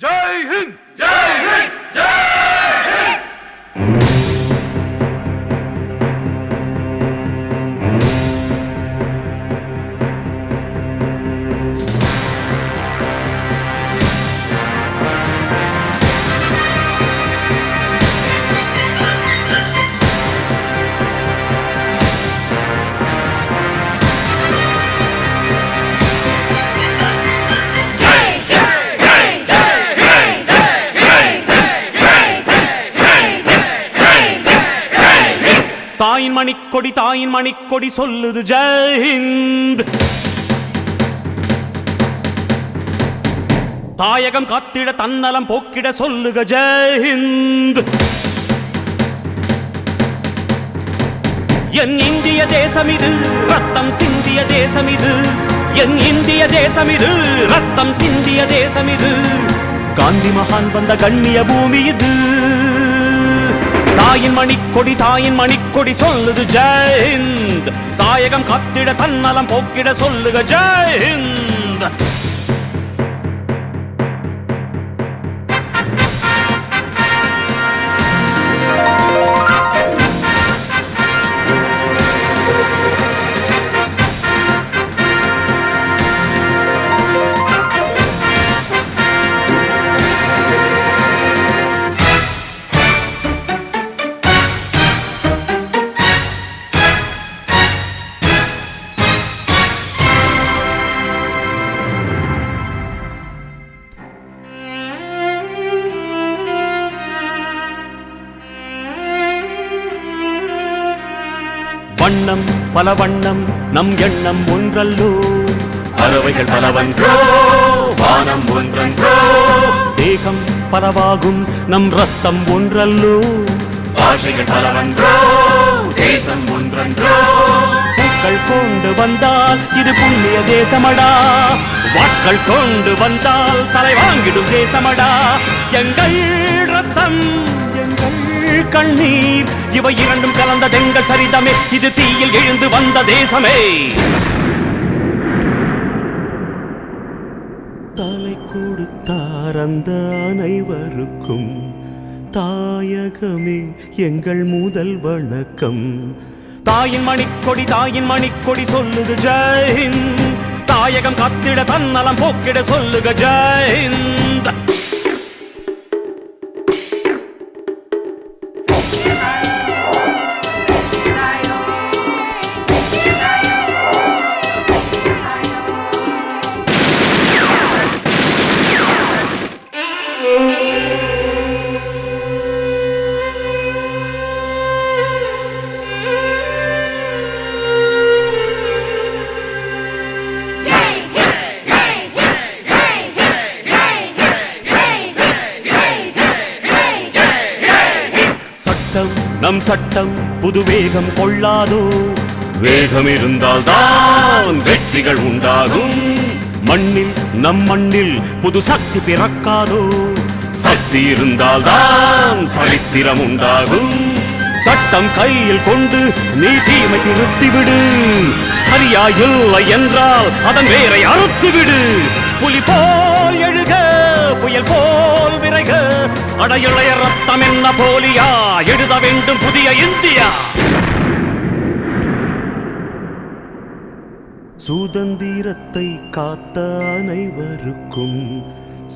जय हिंद जय हिंद जय हिंद। தாயின் மணிக்கொடி சொல்லுது ஜெய் ஹிந்த். தாயகம் காத்திட தன்னலம் போக்கிட சொல்லுக ஜெய் ஹிந்த். என் இந்திய தேசம் இது ரத்தம் சிந்திய தேசம் இது. என் இந்திய தேசம் இது ரத்தம் சிந்திய தேசம் இது. காந்தி மகான் வந்த கண்ணிய பூமி இது. தாயின் மணிக்கொடி சொல்லுது ஜெய் ஹிந்த். தாயகம் காத்திட தன்னலம் போக்கிட சொல்லுக ஜெய் ஹிந்த். வண்ணம் பல வண்ணம் நம் எண்ணம் ஒன்றல்லோ. பறவைகள் பலவன்றோ வானம் ஒன்றன்றோ. தேகம் பலவாகும் நம் ரத்தம் ஒன்றல்லோ. பாஷைகள் பலவன்றோ தேசம் ஒன்றன்றோ. பூக்கள் கொண்டு வந்தால் இது புண்ணிய தேசமடா. வாட்கள் கொண்டு வந்தால் தலை வாங்கிடும் தேசமடா. எங்கள் ரத்தம் எங்கள் கண்ணீர் இவை இரண்டும் கலந்த தெங்கள் சரிதமே. இது தீயில் எழுந்து வந்த தேசமே. தலை கொடுத்தார் அந்த அனைவருக்கும் தாயகமே எங்கள் முதல் வணக்கம். தாயின் மணிக்கொடி சொல்லுது ஜெய் ஹிந்த். தாயகம் காத்திட தன்னலம் போக்கிட சொல்லுக ஜெய் ஹிந்த். நம் சட்டம் புது வேகம் கொள்ளாதோ. வேகம் இருந்தால் தான் வெற்றிகள் உண்டாகும். மண்ணில் நம் மண்ணில் புது சக்தி பிறக்காதோ. சக்தி இருந்தால் தான் சரித்திரம் உண்டாகும். சட்டம் கையில் கொண்டு நீ தீமை திருத்திவிடு. சரியா இல்லை என்றால் அதன் வேரை அறுத்துவிடு. புலி போல் எழுக புயல் போல் விரைக. அடையுளைய ரத்தம் என்ன போலியா எழுத வேண்டும் புதிய இந்தியா. சுதந்திரத்தை காத்த அனைவருக்கும்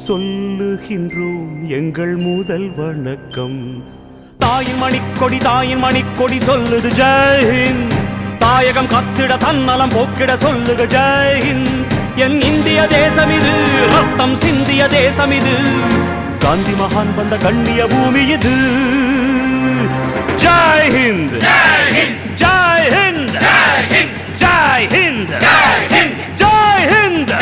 சொல்லுகின்றோம் எங்கள் முதல் வணக்கம். தாயின் மணிக்கொடி சொல்லுது ஜெய் ஹிந்த். தாயகம் காத்திட தன்னலம் போக்கிட சொல்லுக ஜெய் ஹிந்த். என் இந்திய தேசம் இது ரத்தம் சிந்திய தேசம் இது. காந்தி மகான் வந்த கண்ணிய பூமி இது. ஜெய் ஹிந்த் ஜெய் ஹிந்த் ஜெய் ஹிந்த் ஜெய் ஹிந்த் ஜெய் ஹிந்த் ஜெய் ஹிந்த் ஜெய் ஹிந்த்.